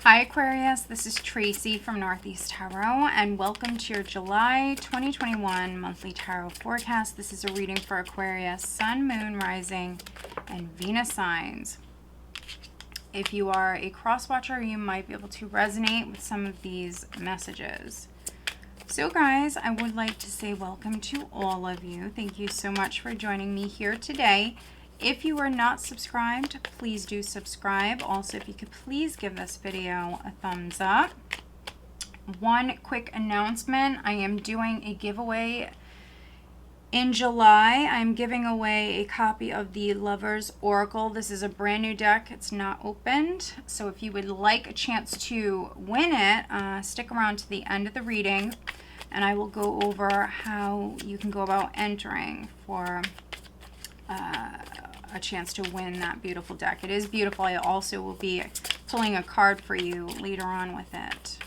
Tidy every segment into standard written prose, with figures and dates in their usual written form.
Hi Aquarius, this is Tracy from Northeast Tarot and welcome to your July 2021 monthly tarot forecast. This is a reading for Aquarius, Sun, Moon, Rising, and Venus signs. If you are a cross-watcher, you might be able to resonate with some of these messages. So guys, I would like to say welcome to all of you. Thank you so much for joining me here today. If you are not subscribed, please do subscribe. Also, if you could please give this video a thumbs up. One quick announcement, I am doing a giveaway in July. I'm giving away a copy of the Lover's Oracle. This is a brand new deck. It's not opened. So if you would like a chance to win it, stick around to the end of the reading and I will go over how you can go about entering for a chance to win that beautiful deck. It is beautiful. I also will be pulling a card for you later on with it.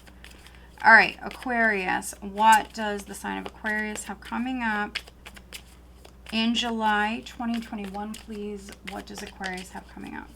All right, Aquarius. What does the sign of Aquarius have coming up in July 2021, please? What does Aquarius have coming up?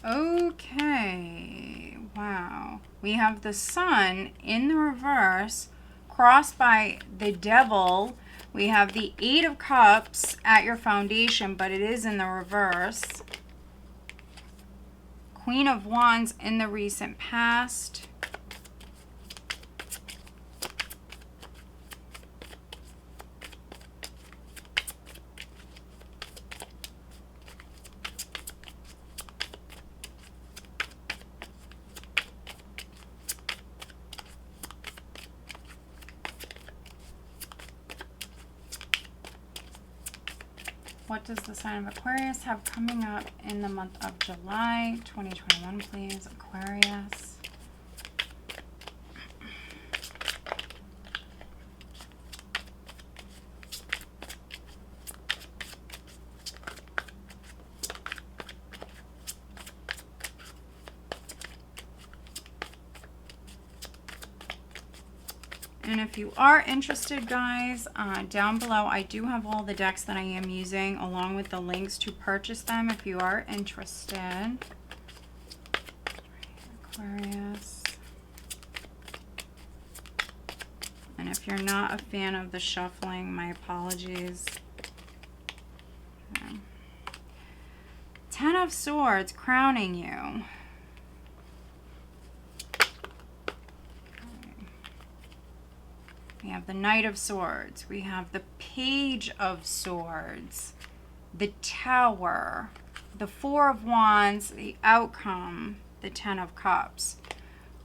Okay, wow. We have the Sun in the reverse, crossed by the Devil. We have the Eight of Cups at your foundation, but it is in the reverse. Queen of Wands in the recent past. What does the sign of Aquarius have coming up in the month of July 2021, please, Aquarius? And if you are interested, guys, down below, I do have all the decks that I am using along with the links to purchase them if you are interested. Aquarius. And if you're not a fan of the shuffling, my apologies. Okay. Ten of Swords crowning you. We have the Knight of Swords. We have the Page of Swords. The Tower. The Four of Wands. The Outcome. The Ten of Cups.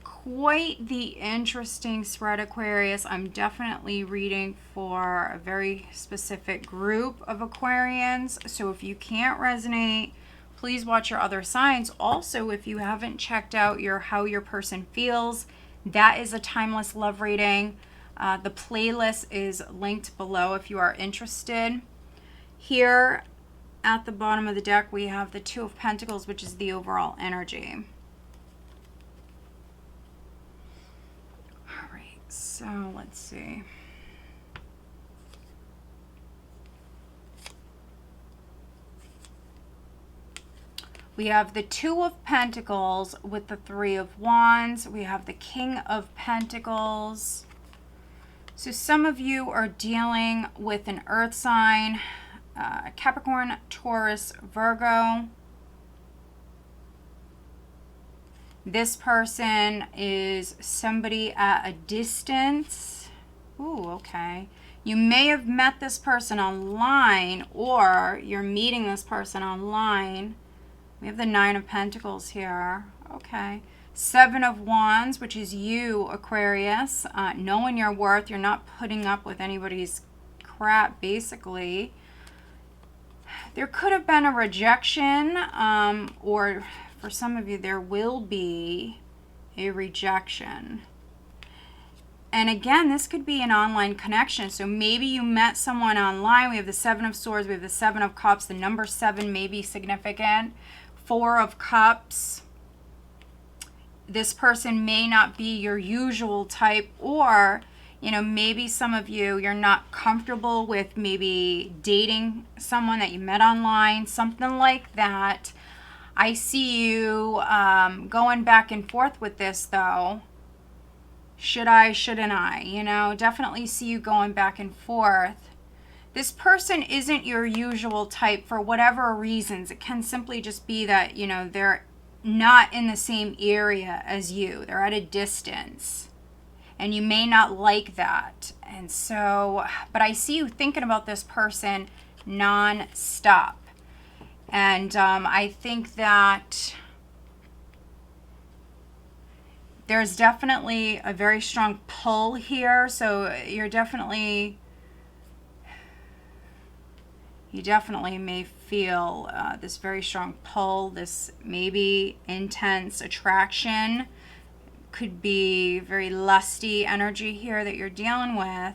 Quite the interesting spread, Aquarius. I'm definitely reading for a very specific group of Aquarians. So if you can't resonate, please watch your other signs. Also, if you haven't checked out how your person feels, that is a timeless love reading. The playlist is linked below if you are interested. Here at the bottom of the deck, we have the Two of Pentacles, which is the overall energy. All right, so let's see. We have the Two of Pentacles with the Three of Wands. We have the King of Pentacles. So some of you are dealing with an earth sign, Capricorn, Taurus, Virgo. This person is somebody at a distance. Ooh, okay. You may have met this person online or you're meeting this person online. We have the Nine of Pentacles here. Okay. Seven of Wands, which is you, Aquarius, knowing your worth. You're not putting up with anybody's crap, basically. There could have been a rejection, or for some of you, there will be a rejection. And again, this could be an online connection. So maybe you met someone online. We have the Seven of Swords. We have the Seven of Cups. The number 7 may be significant. 4 of Cups. This person may not be your usual type, or, you know, maybe some of you, you're not comfortable with maybe dating someone that you met online, something like that. I see you going back and forth with this, though. Should I, shouldn't I? You know, definitely see you going back and forth. This person isn't your usual type for whatever reasons. It can simply just be that, you know, they're not in the same area as you. They're at a distance. And you may not like that. And so, but I see you thinking about this person non-stop. And I think that there's definitely a very strong pull here. So you definitely may feel this very strong pull, this maybe intense attraction. Could be very lusty energy here that you're dealing with.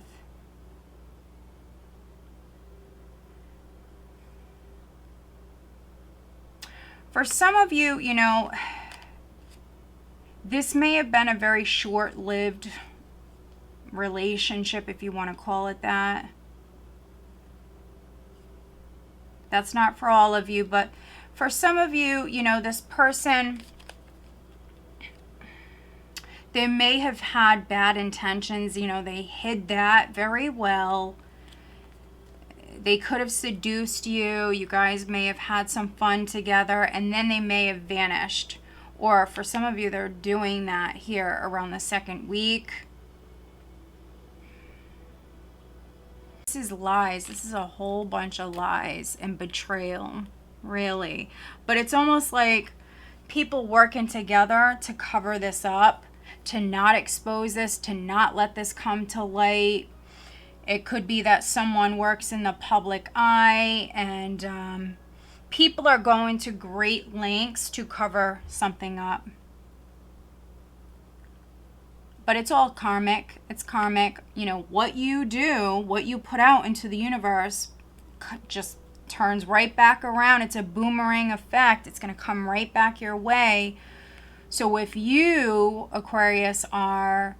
For some of you, you know, this may have been a very short-lived relationship, if you want to call it that. That's not for all of you, but for some of you, you know, this person, they may have had bad intentions. You know, they hid that very well. They could have seduced you. You guys may have had some fun together, and then they may have vanished. Or for some of you, they're doing that here around the second week. This is lies. This is a whole bunch of lies and betrayal, really. But it's almost like people working together to cover this up, to not expose this, to not let this come to light. It could be that someone works in the public eye, and people are going to great lengths to cover something up. But it's all karmic. It's karmic. You know, what you do, what you put out into the universe just turns right back around. It's a boomerang effect. It's going to come right back your way. So if you, Aquarius, are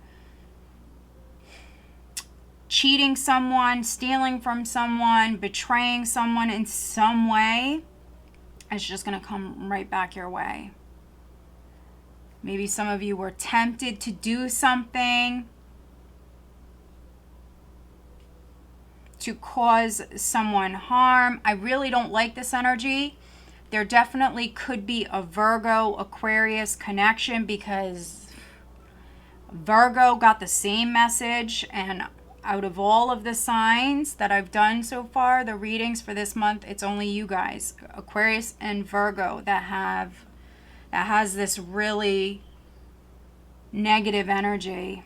cheating someone, stealing from someone, betraying someone in some way, it's just going to come right back your way. Maybe some of you were tempted to do something to cause someone harm. I really don't like this energy. There definitely could be a Virgo Aquarius connection, because Virgo got the same message, and out of all of the signs that I've done so far, the readings for this month, it's only you guys, Aquarius and Virgo, that has this really negative energy.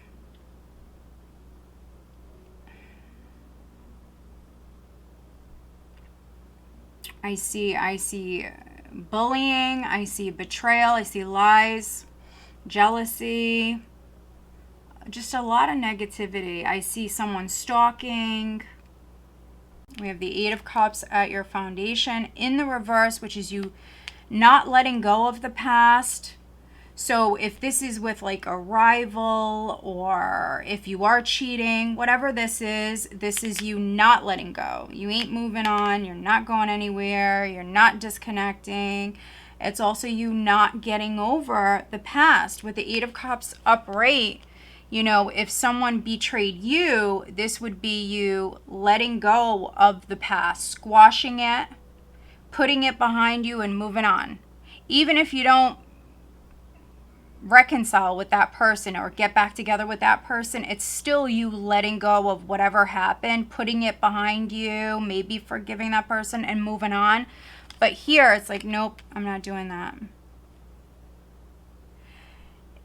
I see bullying, I see betrayal, I see lies, jealousy, just a lot of negativity. I see someone stalking. We have the 8 of Cups at your foundation in the reverse, which is you not letting go of the past. So if this is with like a rival, or if you are cheating, whatever this is you not letting go. You ain't moving on. You're not going anywhere. You're not disconnecting. It's also you not getting over the past. With the 8 of Cups upright, you know, if someone betrayed you, this would be you letting go of the past, squashing it, putting it behind you and moving on. Even if you don't reconcile with that person or get back together with that person, it's still you letting go of whatever happened, putting it behind you, maybe forgiving that person and moving on. But here it's like, nope, I'm not doing that.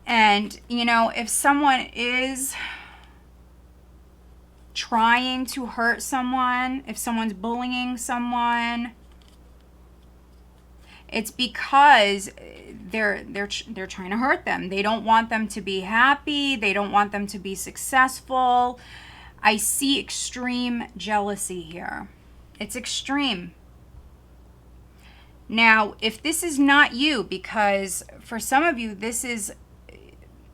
And, you know, if someone is trying to hurt someone, if someone's bullying someone, it's because they're trying to hurt them. They don't want them to be happy. They don't want them to be successful. I see extreme jealousy here. It's extreme. Now, if this is not you, because for some of you, this is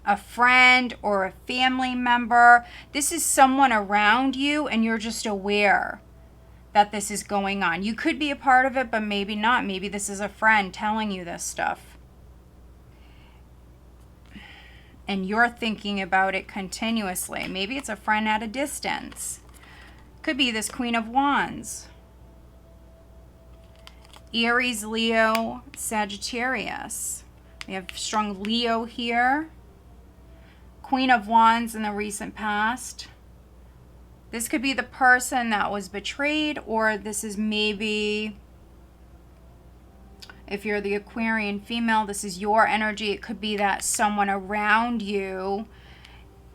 a friend or a family member, this is someone around you and you're just aware that this is going on. You could be a part of it, but maybe not. Maybe this is a friend telling you this stuff. And you're thinking about it continuously. Maybe it's a friend at a distance. Could be this Queen of Wands. Aries, Leo, Sagittarius. We have strong Leo here. Queen of Wands in the recent past. This could be the person that was betrayed, or this is maybe, if you're the Aquarian female, this is your energy. It could be that someone around you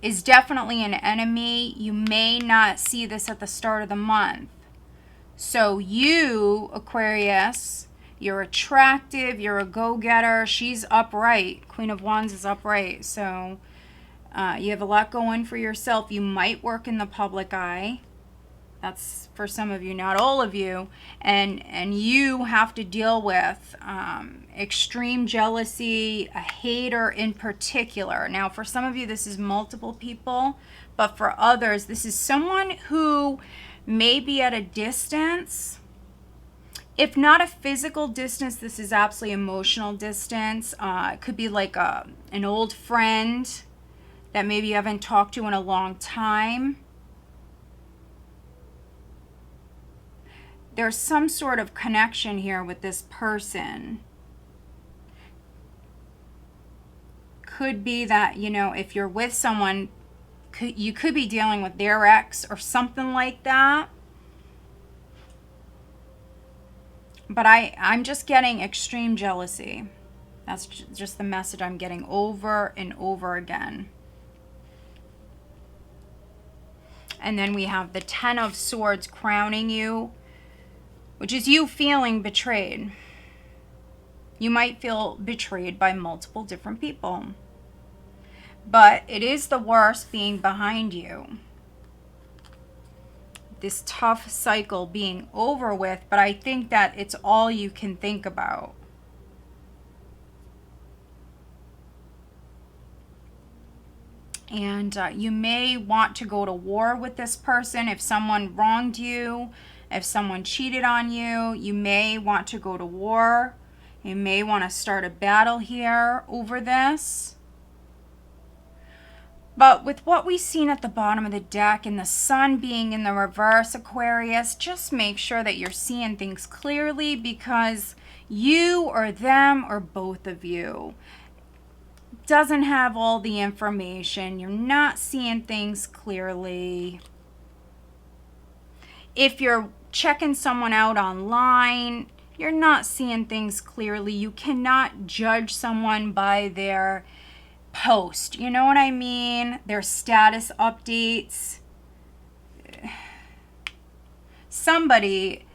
is definitely an enemy. You may not see this at the start of the month. So you, Aquarius, you're attractive, you're a go-getter. She's upright. Queen of Wands is upright. So you have a lot going for yourself. You might work in the public eye. That's for some of you, not all of you. And you have to deal with extreme jealousy, a hater in particular. Now, for some of you, this is multiple people. But for others, this is someone who may be at a distance. If not a physical distance, this is absolutely emotional distance. It could be like an old friend that maybe you haven't talked to in a long time. There's some sort of connection here with this person. Could be that, you know, if you're with someone, you could be dealing with their ex or something like that. But I'm just getting extreme jealousy. That's just the message I'm getting over and over again. And then we have the Ten of Swords crowning you, which is you feeling betrayed. You might feel betrayed by multiple different people. But it is the worst being behind you. This tough cycle being over with, but I think that it's all you can think about. And you may want to go to war with this person. If someone wronged you, if someone cheated on you, you may want to go to war. You may want to start a battle here over this. But with what we've seen at the bottom of the deck and the sun being in the reverse, Aquarius, just make sure that you're seeing things clearly, because you or them or both of you doesn't have all the information. You're not seeing things clearly. If you're checking someone out online, you're not seeing things clearly. You cannot judge someone by their post. You know what I mean? Their status updates. Somebody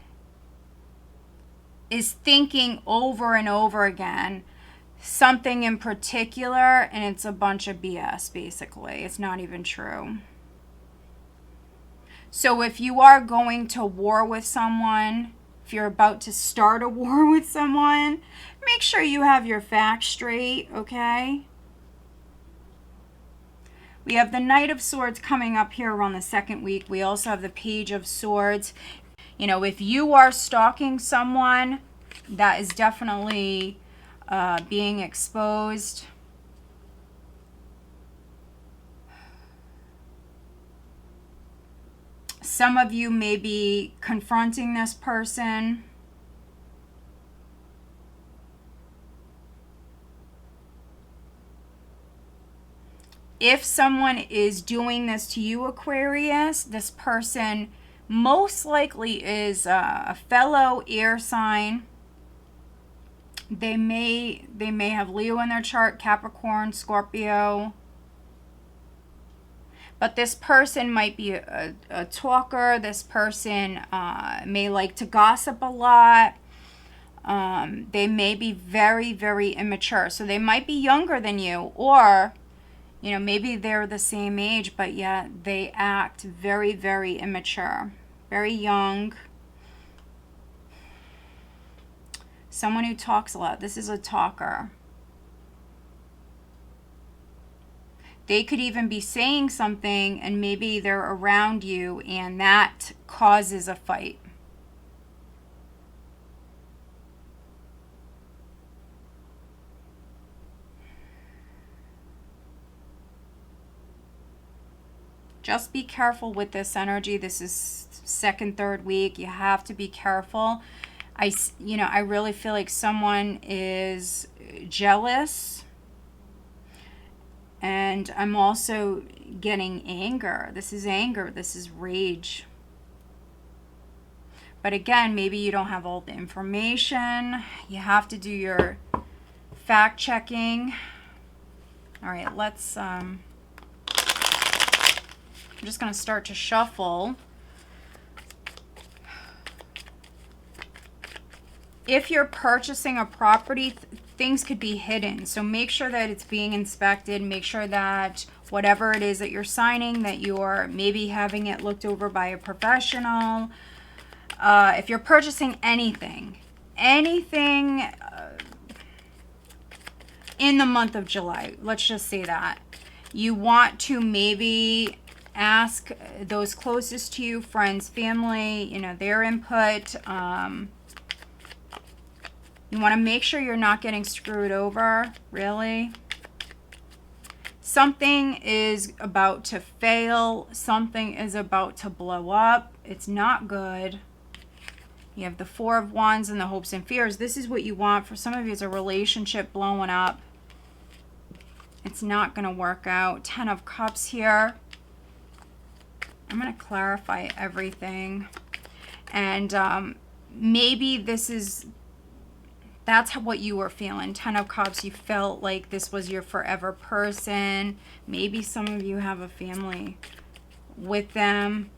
is thinking over and over again something in particular, and it's a bunch of BS, basically. It's not even true. So if you are going to war with someone, if you're about to start a war with someone, make sure you have your facts straight, okay? We have the Knight of Swords coming up here around the second week. We also have the Page of Swords. You know, if you are stalking someone, that is definitely being exposed. Some of you may be confronting this person. If someone is doing this to you, Aquarius, this person most likely is a fellow air sign. They may have Leo in their chart, Capricorn, Scorpio. But this person might be a talker. This person may like to gossip a lot. They may be very, very immature. So they might be younger than you, or, you know, maybe they're the same age, but yet they act very, very immature, very young. Someone who talks a lot. This is a talker. They could even be saying something and maybe they're around you and that causes a fight. Just be careful with this energy. This is second, third week. You have to be careful. I really feel like someone is jealous. And I'm also getting anger. This is anger. This is rage. But again, maybe you don't have all the information. You have to do your fact checking. All right, let's... I'm just going to start to shuffle. If you're purchasing a property, things could be hidden. So make sure that it's being inspected. Make sure that whatever it is that you're signing, that you're maybe having it looked over by a professional. If you're purchasing anything in the month of July, let's just say that, you want to maybe ask those closest to you, friends, family, you know, their input. You want to make sure you're not getting screwed over, really. Something is about to fail. Something is about to blow up. It's not good. You have the Four of Wands and the hopes and fears. This is what you want. For some of you, it's a relationship blowing up. It's not going to work out. Ten of Cups here. I'm going to clarify everything. And maybe that's what you were feeling. Ten of Cups, you felt like this was your forever person. Maybe some of you have a family with them,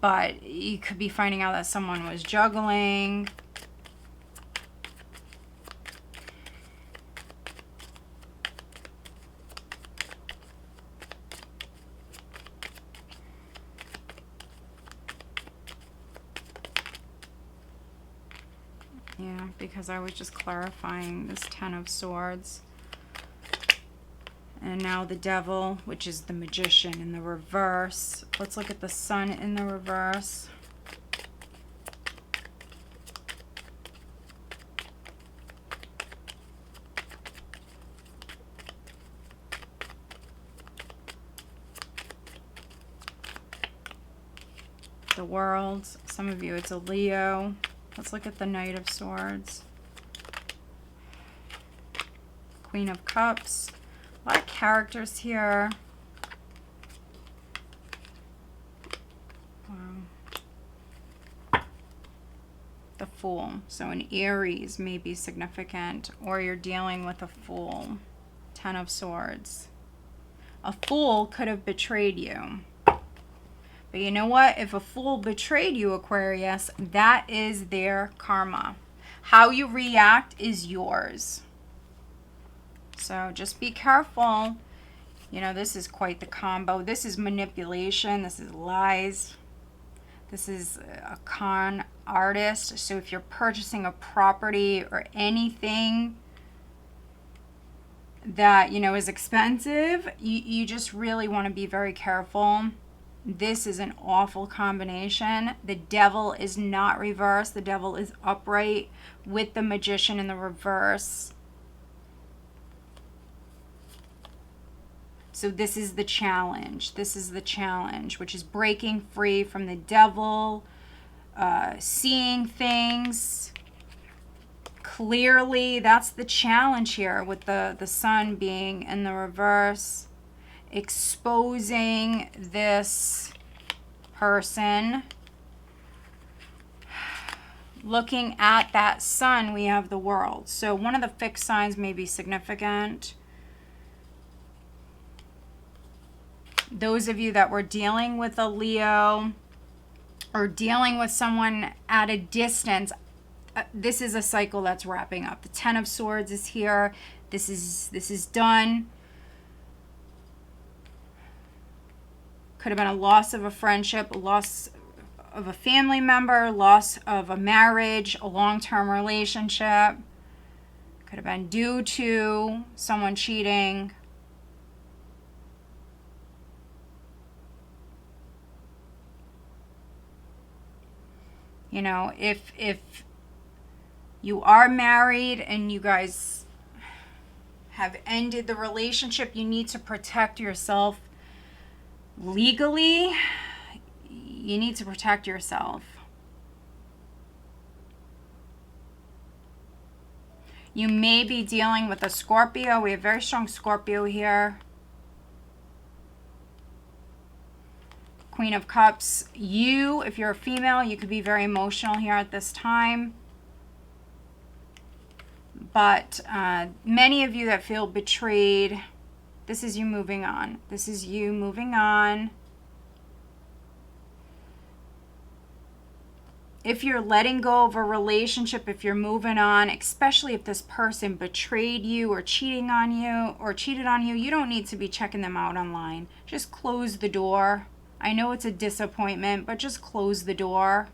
but you could be finding out that someone was juggling. Yeah, because I was just clarifying this Ten of Swords. And now the Devil, which is the Magician in the reverse. Let's look at the Sun in the reverse. The World. Some of you, it's a Leo. Let's look at the Knight of Swords. Queen of Cups. A lot of characters here. Wow. The Fool. So an Aries may be significant, or you're dealing with a Fool. Ten of Swords. A Fool could have betrayed you. But you know what? If a fool betrayed you, Aquarius, that is their karma. How you react is yours. So just be careful. You know, this is quite the combo. This is manipulation. This is lies. This is a con artist. So if you're purchasing a property or anything that, you know, is expensive, you just really want to be very careful. This is an awful combination. The Devil is not reversed. The Devil is upright with the Magician in the reverse. So this is the challenge. This is the challenge, which is breaking free from the Devil, seeing things clearly. That's the challenge here with the Sun being in the reverse. Exposing this person. Looking at that Sun, we have the World. So one of the fixed signs may be significant. Those of you that were dealing with a Leo or dealing with someone at a distance, this is a cycle that's wrapping up. The Ten of Swords is here. This is done. Could have been a loss of a friendship, a loss of a family member, loss of a marriage, a long-term relationship. Could have been due to someone cheating. You know, if you are married and you guys have ended the relationship, you need to protect yourself legally. You need to protect yourself. You may be dealing with a Scorpio. We have very strong Scorpio here. Queen of Cups. You, if you're a female, you could be very emotional here at this time. But many of you that feel betrayed, this is you moving on. This is you moving on. If you're letting go of a relationship, if you're moving on, especially if this person betrayed you or cheated on you, you don't need to be checking them out online. Just close the door. I know it's a disappointment, but just close the door.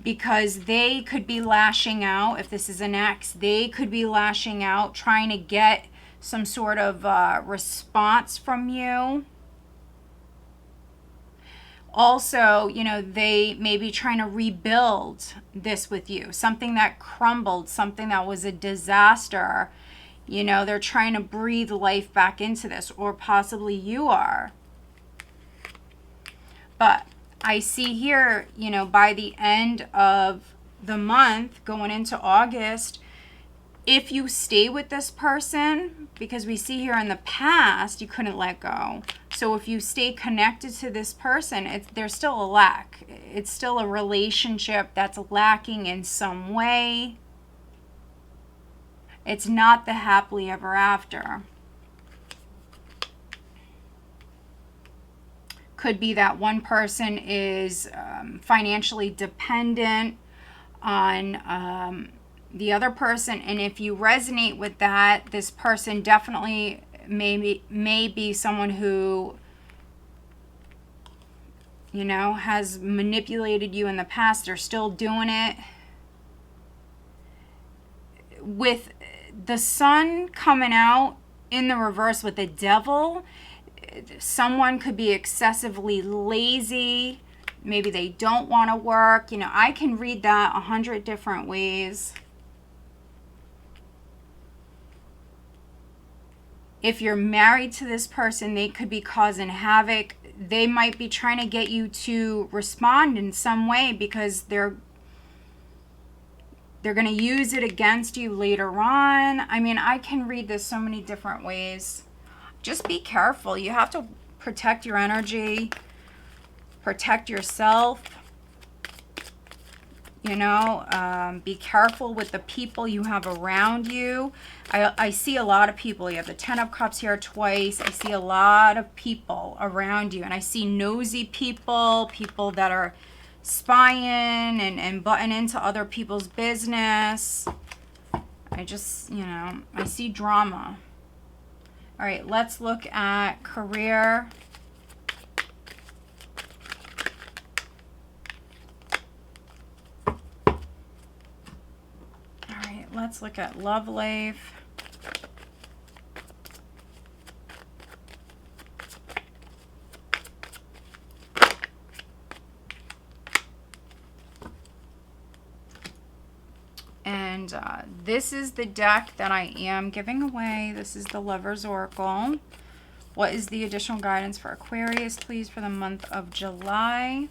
Because they could be lashing out. If this is an ex, they could be lashing out, trying to get some sort of response from you. Also, you know, they may be trying to rebuild this with you. Something that crumbled, something that was a disaster. You know, they're trying to breathe life back into this, or possibly you are. But I see here, you know, by the end of the month, going into August, if you stay with this person, because we see here in the past, you couldn't let go. So if you stay connected to this person, there's still a lack. It's still a relationship that's lacking in some way. It's not the happily ever after. Could be that one person is financially dependent on the other person, and if you resonate with that, this person definitely may be someone who, you know, has manipulated you in the past. They're still doing it. With the sun coming out in the reverse with the devil, someone could be excessively lazy. Maybe they don't want to work. You know, I can read that 100 different ways. If you're married to this person, they could be causing havoc. They might be trying to get you to respond in some way because they're going to use it against you later on. I mean, I can read this so many different ways. Just be careful. You have to protect your energy, protect yourself. You know, be careful with the people you have around you. I see a lot of people. You have the Ten of Cups here twice. I see a lot of people around you. And I see nosy people, people that are spying and butting into other people's business. I just, you know, I see drama. All right, let's look at career. Let's look at love life. And this is the deck that I am giving away. This is the Lover's Oracle. What is the additional guidance for Aquarius, please, for the month of July?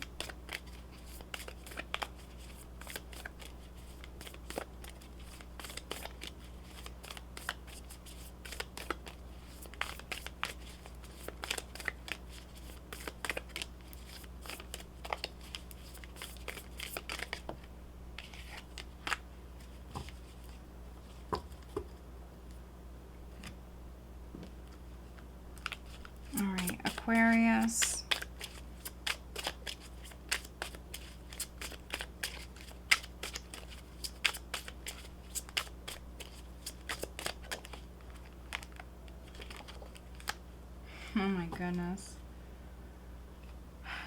Aquarius. goodness.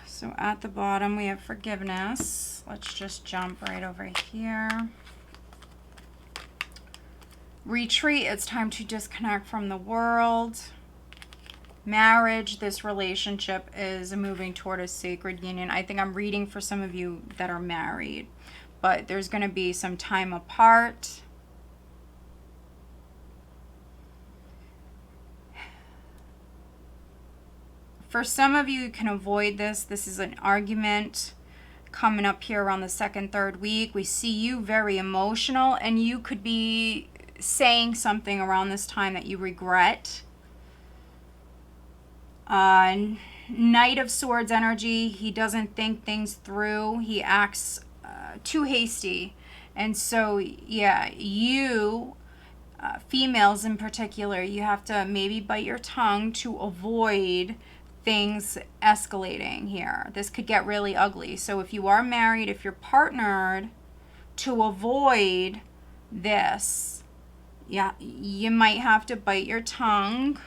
So at the bottom we have forgiveness. Let's just jump right over here. Retreat, it's time to disconnect from the world. Marriage, this relationship is moving toward a sacred union. I think I'm reading for some of you that are married, but there's going to be some time apart. For some of you, you can avoid this. This is an argument coming up here around the second, third week. We see you very emotional, and you could be saying something around this time that you regret. Knight of Swords energy. He doesn't think things through. He acts too hasty. And so, yeah, you, females in particular, you have to maybe bite your tongue to avoid things escalating here. This could get really ugly. So if you are married, if you're partnered, to avoid this, yeah, you might have to bite your tongue.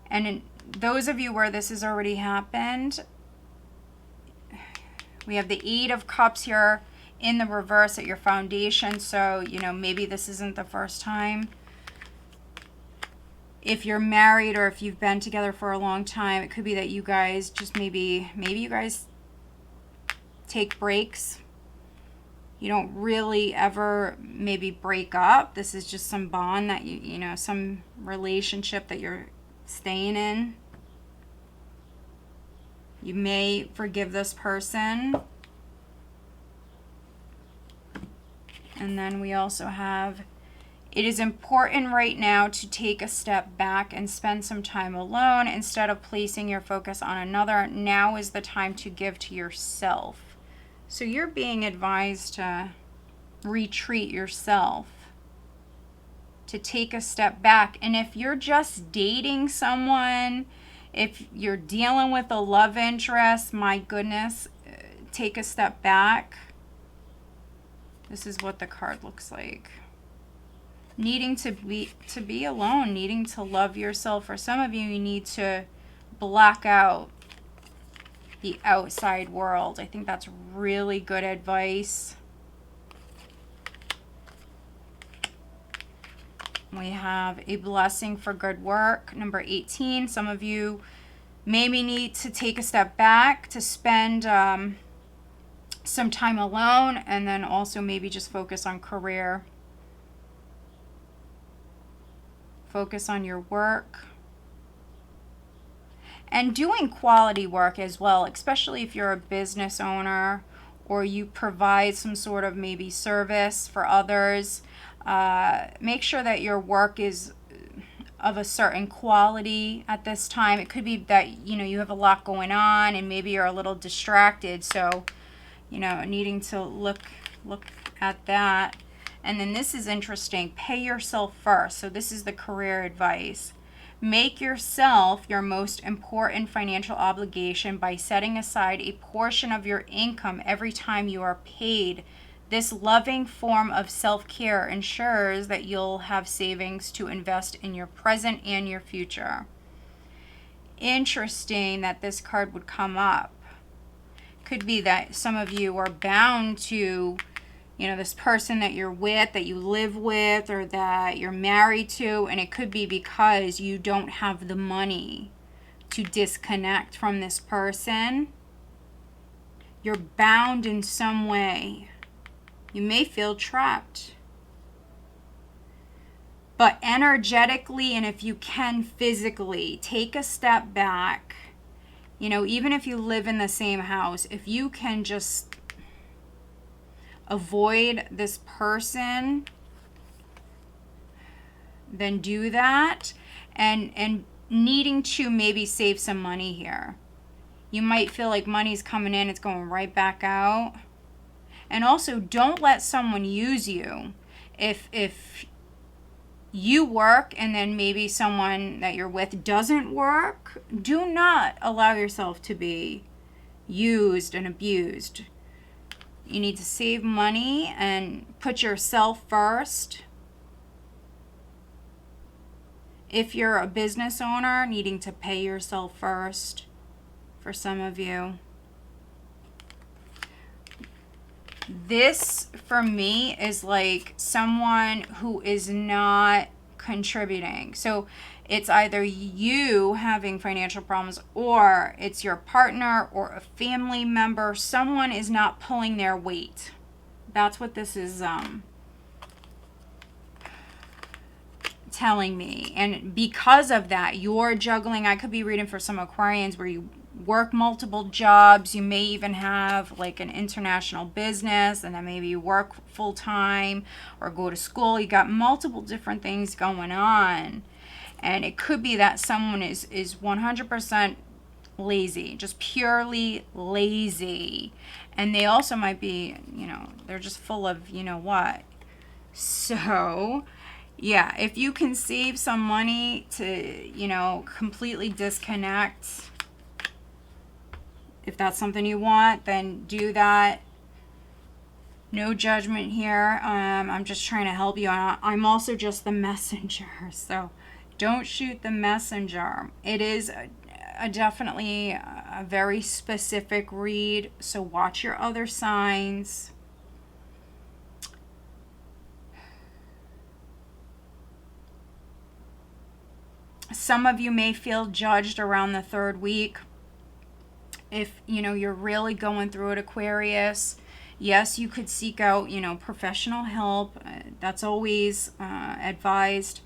And in those of you where this has already happened, we have the 8 of Cups here in the reverse at your foundation. So, you know, maybe this isn't the first time. If you're married or if you've been together for a long time, it could be that you guys just maybe you guys take breaks. You don't really ever maybe break up. This is just some bond that you know, some relationship that you're staying in. You may forgive this person. And then we also have, it is important right now to take a step back and spend some time alone instead of placing your focus on another. Now is the time to give to yourself. So you're being advised to retreat yourself, to take a step back. And if you're just dating someone, if you're dealing with a love interest, my goodness, take a step back. This is what the card looks like. Needing to be alone, needing to love yourself. For some of you, you need to block out the outside world. I think that's really good advice. We have a blessing for good work, number 18. Some of you maybe need to take a step back to spend some time alone, and then also maybe just focus on career. Focus on your work. And doing quality work as well, especially if you're a business owner or you provide some sort of maybe service for others. Make sure that your work is of a certain quality at this time. It could be that, you know, you have a lot going on and maybe you're a little distracted. So, you know, needing to look at that. And then this is interesting. Pay yourself first. So this is the career advice. Make yourself your most important financial obligation by setting aside a portion of your income every time you are paid. This loving form of self-care ensures that you'll have savings to invest in your present and your future. Interesting that this card would come up. Could be that some of you are bound to, you know, this person that you're with, that you live with, or that you're married to, and it could be because you don't have the money to disconnect from this person. You're bound in some way. You may feel trapped. But energetically, and if you can physically, take a step back. You know, even if you live in the same house, if you can just avoid this person, then do that. And needing to maybe save some money here. You might feel like money's coming in, it's going right back out. And also, don't let someone use you. If you work and then maybe someone that you're with doesn't work, do not allow yourself to be used and abused. You need to save money and put yourself first. If you're a business owner, needing to pay yourself first for some of you. This, for me, is like someone who is not contributing. So it's either you having financial problems, or it's your partner or a family member. Someone is not pulling their weight. That's what this is telling me. And because of that, you're juggling. I could be reading for some Aquarians where you work multiple jobs. You may even have like an international business, and then maybe you work full-time or go to school. You got multiple different things going on. And it could be that someone is 100% lazy, just purely lazy. And they also might be, you know, they're just full of, you know what. So, yeah, if you can save some money to, you know, completely disconnect, if that's something you want, then do that. No judgment here. I'm just trying to help you. I'm also just the messenger, so don't shoot the messenger. It is definitely a very specific read, so watch your other signs. Some of you may feel judged around the 3rd week. If, you know, you're really going through it, Aquarius, yes, you could seek out, you know, professional help. That's always advised.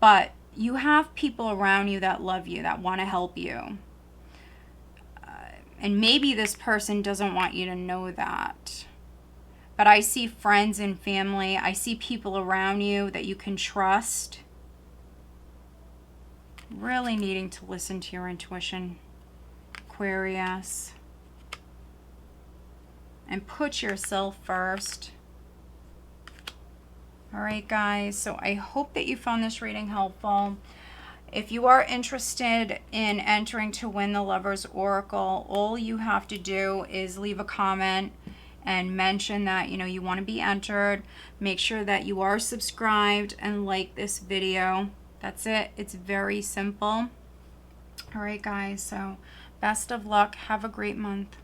But you have people around you that love you, that want to help you. And maybe this person doesn't want you to know that. But I see friends and family. I see people around you that you can trust. Really needing to listen to your intuition, Aquarius. And put yourself first. All right, guys. So I hope that you found this reading helpful. If you are interested in entering to win the Lover's Oracle, all you have to do is leave a comment and mention that, you know, you want to be entered. Make sure that you are subscribed and like this video. That's it. It's very simple. All right, guys. So best of luck. Have a great month.